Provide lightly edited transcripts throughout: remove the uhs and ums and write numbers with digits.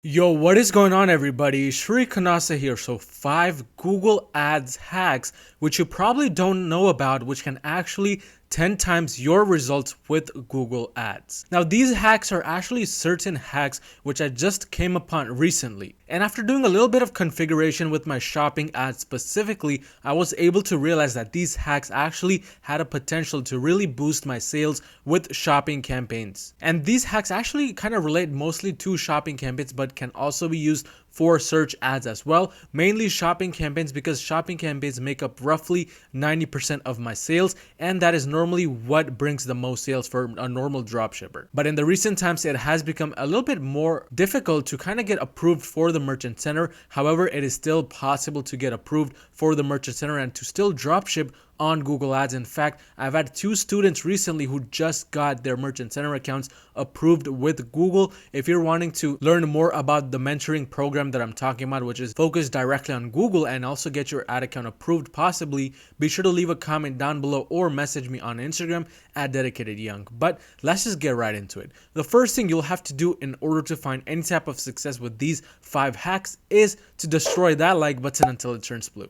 Yo, what is going on, everybody? Shri Kanase here. So 5 Google Ads hacks which you probably don't know about, which can actually 10 times your results with Google Ads. Now, these hacks are actually certain hacks which I just came upon recently. And after doing a little bit of configuration with my shopping ads specifically, I was able to realize that these hacks actually had a potential to really boost my sales with shopping campaigns. And these hacks actually kind of relate mostly to shopping campaigns, but can also be used for search ads as well, mainly shopping campaigns, because shopping campaigns make up roughly 90% of my sales, and that is normally what brings the most sales for a normal dropshipper. But in the recent times, it has become a little bit more difficult to kind of get approved for the merchant center. However, it is still possible to get approved for the merchant center and to still dropship on Google Ads. In fact, I've had 2 students recently who just got their merchant center accounts approved with Google. If you're wanting to learn more about the mentoring program that I'm talking about, which is focused directly on Google and also get your ad account approved possibly, be sure to leave a comment down below or message me on Instagram at @DedicatedYoung. But let's just get right into it. The first thing you'll have to do in order to find any type of success with these 5 hacks is to destroy that like button until it turns blue.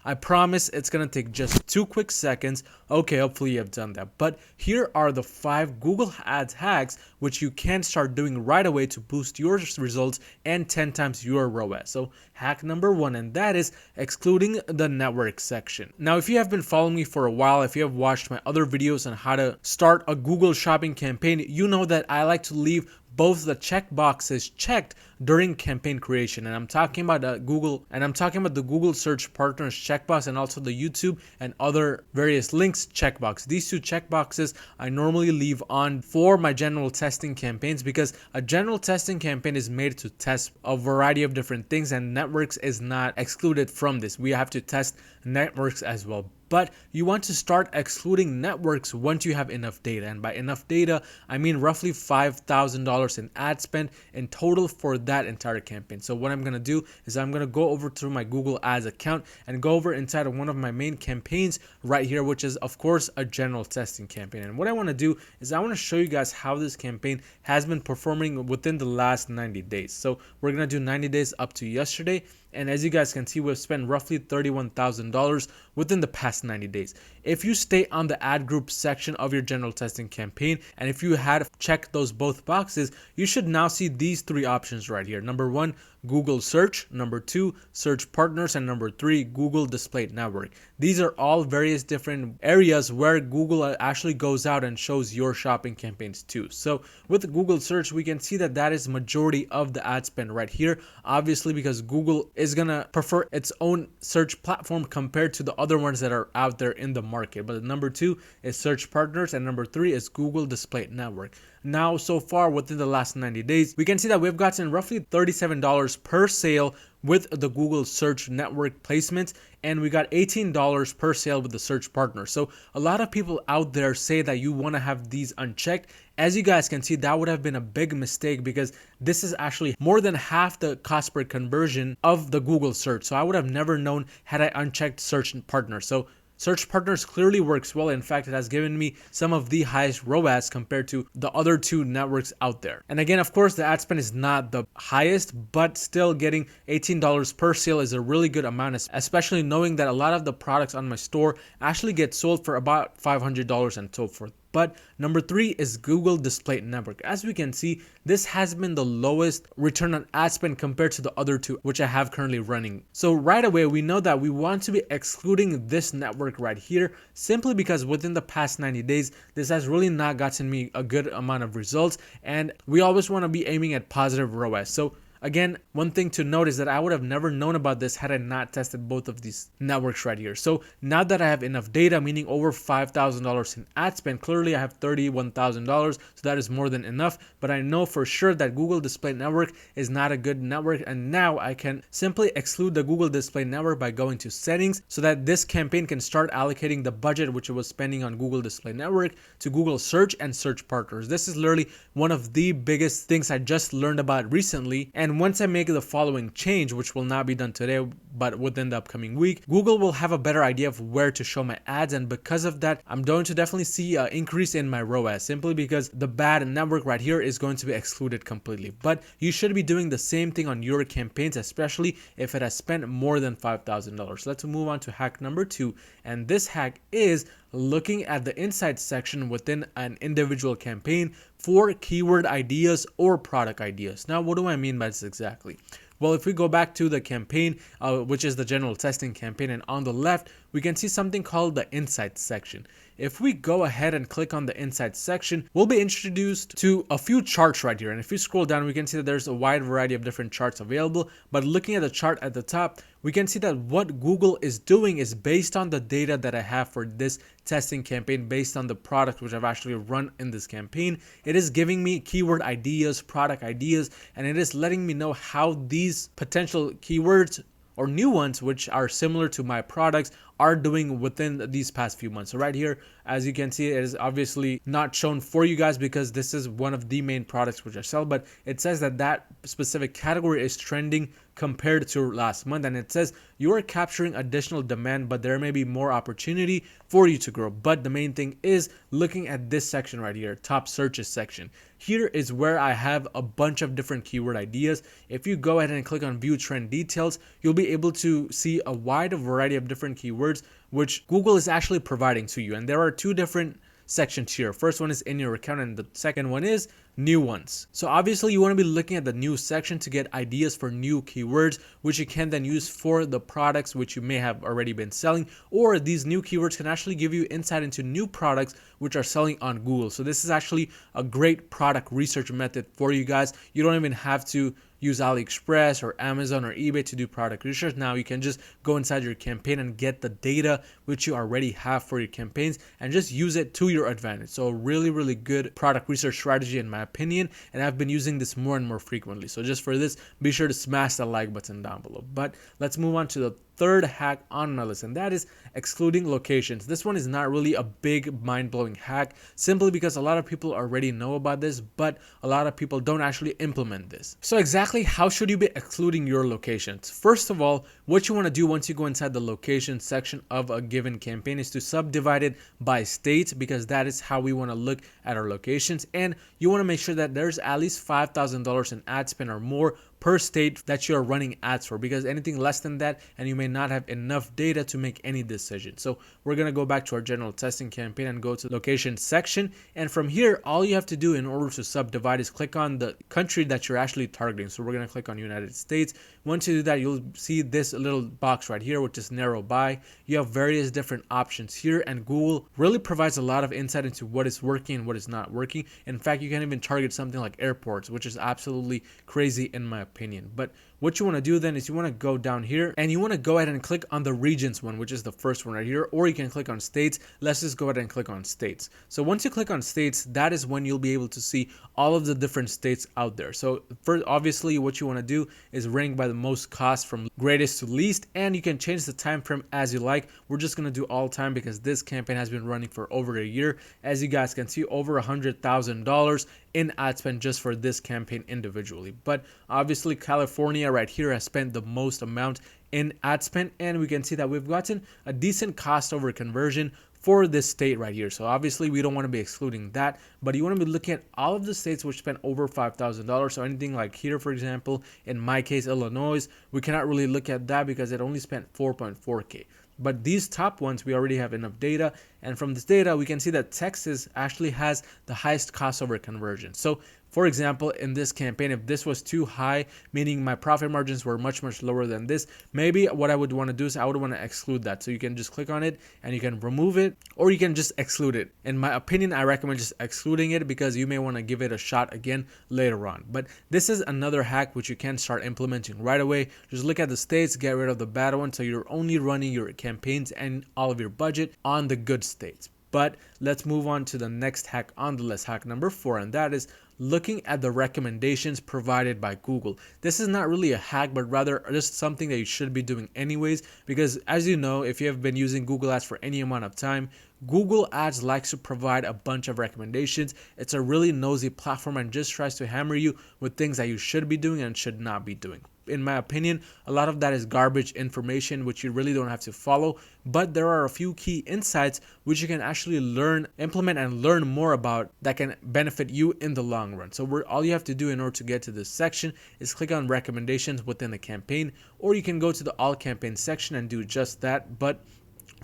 I promise it's going to take just 2 quick seconds. Okay, hopefully you have done that. But here are the 5 Google Ads hacks which you can start doing right away to boost your results and 10 times your ROAS. So hack number 1, and that is excluding the network section. Now, if you have been following me for a while, if you have watched my other videos on how to start a Google shopping campaign, you know that I like to leave both the check boxes checked during campaign creation. And I'm talking about the Google search partners checkbox and also the YouTube and other various links checkbox. These 2 checkboxes I normally leave on for my general testing campaigns, because a general testing campaign is made to test a variety of different things, and networks is not excluded from this. We have to test networks as well. But you want to start excluding networks once you have enough data. And by enough data, I mean roughly $5,000 in ad spend in total for that entire campaign. So what I'm going to do is I'm going to go over to my Google Ads account and go over inside of one of my main campaigns right here, which is of course a general testing campaign. And what I want to do is I want to show you guys how this campaign has been performing within the last 90 days. So we're going to do 90 days up to yesterday. And as you guys can see, we've spent roughly $31,000 within the past 90 days. If you stay on the ad group section of your general testing campaign, and if you had checked those both boxes, you should now see these 3 options right here. Number 1, Google search. Number 2, search partners. And number 3, Google display network. These are all various different areas where Google actually goes out and shows your shopping campaigns too. So with Google search, we can see that that is majority of the ad spend right here. Obviously, because Google is going to prefer its own search platform compared to the other ones that are out there in the market. But number 2 is search partners, and number 3 is Google display network. Now, so far within the last 90 days, we can see that we've gotten roughly $37 per sale with the Google search network placements, and we got $18 per sale with the search partner. So a lot of people out there say that you want to have these unchecked. As you guys can see, that would have been a big mistake, because this is actually more than half the cost per conversion of the Google search. So I would have never known had I unchecked search partner. So search partners clearly works well. In fact, it has given me some of the highest ROAS compared to the other 2 networks out there. And again, of course, the ad spend is not the highest, but still getting $18 per sale is a really good amount, especially knowing that a lot of the products on my store actually get sold for about $500 and so forth. But number 3 is Google display network. As we can see, this has been the lowest return on ad spend compared to the other 2, which I have currently running. So right away, we know that we want to be excluding this network right here, simply because within the past 90 days, this has really not gotten me a good amount of results. And we always want to be aiming at positive ROAS. So again, one thing to note is that I would have never known about this had I not tested both of these networks right here. So now that I have enough data, meaning over $5,000 in ad spend, clearly I have $31,000, so that is more than enough. But I know for sure that Google Display Network is not a good network, and now I can simply exclude the Google Display Network by going to settings, so that this campaign can start allocating the budget which it was spending on Google Display Network to Google search and search partners. This is literally one of the biggest things I just learned about recently, and And once I make the following change, which will not be done today, but within the upcoming week, Google will have a better idea of where to show my ads. And because of that, I'm going to definitely see an increase in my ROAS, simply because the bad network right here is going to be excluded completely. But you should be doing the same thing on your campaigns, especially if it has spent more than $5,000. Let's move on to hack number 2. And this hack is looking at the insights section within an individual campaign for keyword ideas or product ideas. Now, what do I mean by this exactly? Well, if we go back to the campaign, which is the general testing campaign, and on the left, we can see something called the insights section. If we go ahead and click on the insights section, we'll be introduced to a few charts right here. And if you scroll down, we can see that there's a wide variety of different charts available. But looking at the chart at the top, we can see that what Google is doing is based on the data that I have for this testing campaign, based on the product which I've actually run in this campaign. It is giving me keyword ideas, product ideas, and it is letting me know how these potential keywords or new ones which are similar to my products are doing within these past few months. So right here, as you can see, it is obviously not shown for you guys because this is one of the main products which I sell, but it says that that specific category is trending compared to last month, and it says you are capturing additional demand, but there may be more opportunity for you to grow. But the main thing is looking at this section right here, top searches section. Here is where I have a bunch of different keyword ideas. If you go ahead and click on view trend details, you'll be able to see a wide variety of different keywords which Google is actually providing to you. And there are two different sections here. First one is in your account, and the second one is new ones. So obviously you want to be looking at the new section to get ideas for new keywords, which you can then use for the products which you may have already been selling, or these new keywords can actually give you insight into new products which are selling on Google. So this is actually a great product research method for you guys. You don't even have to use AliExpress or Amazon or eBay to do product research. Now you can just go inside your campaign and get the data which you already have for your campaigns and just use it to your advantage. So really, really good product research strategy in my opinion, and I've been using this more and more frequently. So just for this, be sure to smash the like button down below. But let's move on to the third hack on my list, and that is excluding locations. This one is not really a big mind-blowing hack, simply because a lot of people already know about this, but a lot of people don't actually implement this. So exactly how should you be excluding your locations? First of all, what you want to do once you go inside the location section of a given campaign is to subdivide it by state, because that is how we want to look at our locations. And you want to make sure that there's at least $5,000 in ad spend or more per state that you're running ads for, because anything less than that and you may not have enough data to make any decision. So we're going to go back to our general testing campaign and go to the location section, and from here all you have to do in order to subdivide is click on the country that you're actually targeting. So we're going to click on United States. Once you do that, you'll see this little box right here which is narrow by. You have various different options here, and Google really provides a lot of insight into what is working and what is not working. In fact, you can even target something like airports, which is absolutely crazy in my opinion. But what you want to do then is you want to go down here and you want to go ahead and click on the regions one, which is the first one right here, or you can click on states. Let's just go ahead and click on states. So once you click on states, that is when you'll be able to see all of the different states out there. So first, obviously what you want to do is rank by the most cost from greatest to least, and you can change the time frame as you like. We're just going to do all time because this campaign has been running for over a year. As you guys can see, over $100,000 in ad spend just for this campaign individually. But obviously California right here has spent the most amount in ad spend, and we can see that we've gotten a decent cost over conversion for this state right here. So obviously we don't want to be excluding that, but you want to be looking at all of the states which spent over $5,000. So anything like here, for example, in my case, Illinois, we cannot really look at that because it only spent 4.4K. But these top ones, we already have enough data. And from this data, we can see that Texas actually has the highest cost over conversion. So for example, in this campaign, if this was too high, meaning my profit margins were much lower than this, maybe what I would want to do is I would want to exclude that. So you can just click on it and you can remove it, or you can just exclude it. In my opinion, I recommend just excluding it because you may want to give it a shot again later on. But this is another hack which you can start implementing right away. Just look at the states, get rid of the bad ones, so you're only running your campaigns and all of your budget on the good states. But let's move on to the next hack on the list, hack number 4, and that is looking at the recommendations provided by Google. This is not really a hack, but rather just something that you should be doing anyways, because as you know, if you have been using Google Ads for any amount of time, Google Ads likes to provide a bunch of recommendations. It's a really nosy platform and just tries to hammer you with things that you should be doing and should not be doing. In my opinion, a lot of that is garbage information which you really don't have to follow, but there are a few key insights which you can actually learn, implement, and learn more about that can benefit you in the long run. So all you have to do in order to get to this section is click on recommendations within the campaign, or you can go to the all campaign section and do just that. But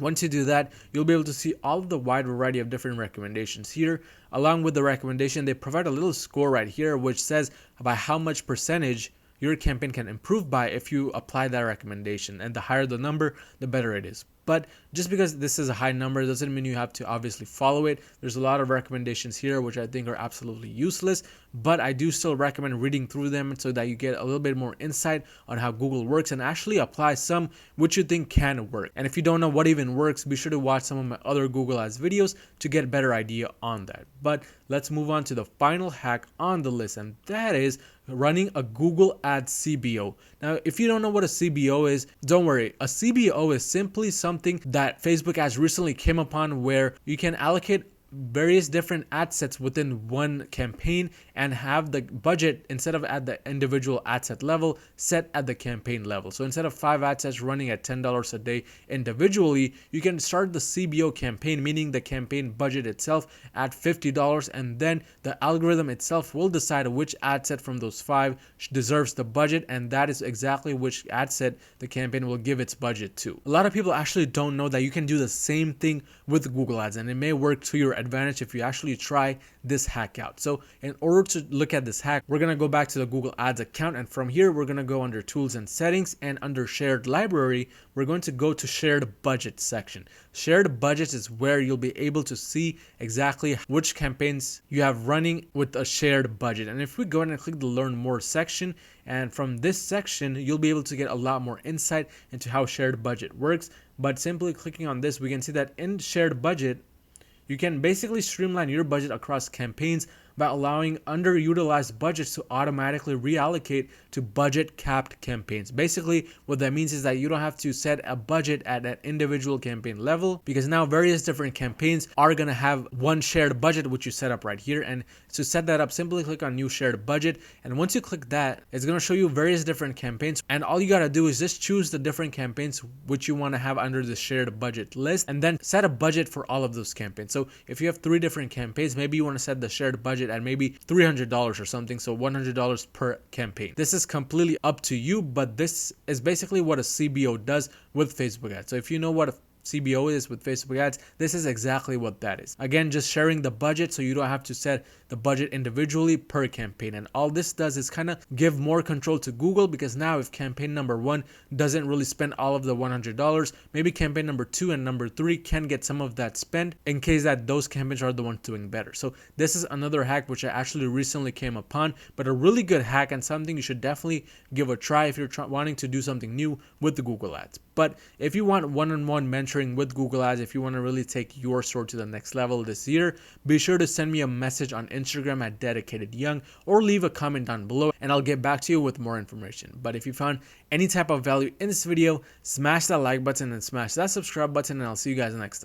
once you do that, you'll be able to see all of the wide variety of different recommendations here. Along with the recommendation, they provide a little score right here which says by how much percentage your campaign can improve by if you apply that recommendation, and the higher the number, the better it is. But just because this is a high number doesn't mean you have to obviously follow it. There's a lot of recommendations here which I think are absolutely useless, but I do still recommend reading through them so that you get a little bit more insight on how Google works and actually apply some which you think can work. And if you don't know what even works, be sure to watch some of my other Google Ads videos to get a better idea on that. But let's move on to the final hack on the list, and that is running a Google Ads CBO. Now, if you don't know what a CBO is, don't worry. A CBO is simply something that Facebook Ads recently came upon where you can allocate various different ad sets within one campaign and have the budget, instead of at the individual ad set level, set at the campaign level. So instead of 5 ad sets running at $10 a day individually, you can start the CBO campaign, meaning the campaign budget itself, at $50, and then the algorithm itself will decide which ad set from those 5 deserves the budget, and that is exactly which ad set the campaign will give its budget to. A lot of people actually don't know that you can do the same thing with Google Ads, and it may work to your advantage if you actually try this hack out. So in order to look at this hack, we're going to go back to the Google Ads account, and from here we're going to go under tools and settings, and under shared library we're going to go to shared budget section. Shared budgets is where you'll be able to see exactly which campaigns you have running with a shared budget. And if we go ahead and click the learn more section, and from this section you'll be able to get a lot more insight into how shared budget works. But simply clicking on this, we can see that in shared budget you can basically streamline your budget across campaigns by allowing underutilized budgets to automatically reallocate to budget capped campaigns. Basically, what that means is that you don't have to set a budget at an individual campaign level, because now various different campaigns are going to have one shared budget which you set up right here. And to set that up, simply click on new shared budget, and once you click that, it's going to show you various different campaigns, and all you got to do is just choose the different campaigns which you want to have under the shared budget list, and then set a budget for all of those campaigns. So if you have 3 different campaigns, maybe you want to set the shared budget at maybe $300 or something, so $100 per campaign. This is completely up to you, but this is basically what a CBO does with Facebook ads. So if you know what a CBO is with Facebook ads, this is exactly what that is. Again, just sharing the budget so you don't have to set the budget individually per campaign. And all this does is kind of give more control to Google, because now if campaign number 1 doesn't really spend all of the $100, maybe campaign number 2 and number 3 can get some of that spend in case that those campaigns are the ones doing better. So this is another hack which I actually recently came upon, but a really good hack and something you should definitely give a try if you're wanting to do something new with the Google ads. But if you want one-on-one mentoring with Google Ads, if you want to really take your store to the next level this year, be sure to send me a message on Instagram at DedicatedYoung, or leave a comment down below and I'll get back to you with more information. But if you found any type of value in this video, smash that like button and smash that subscribe button, and I'll see you guys next time.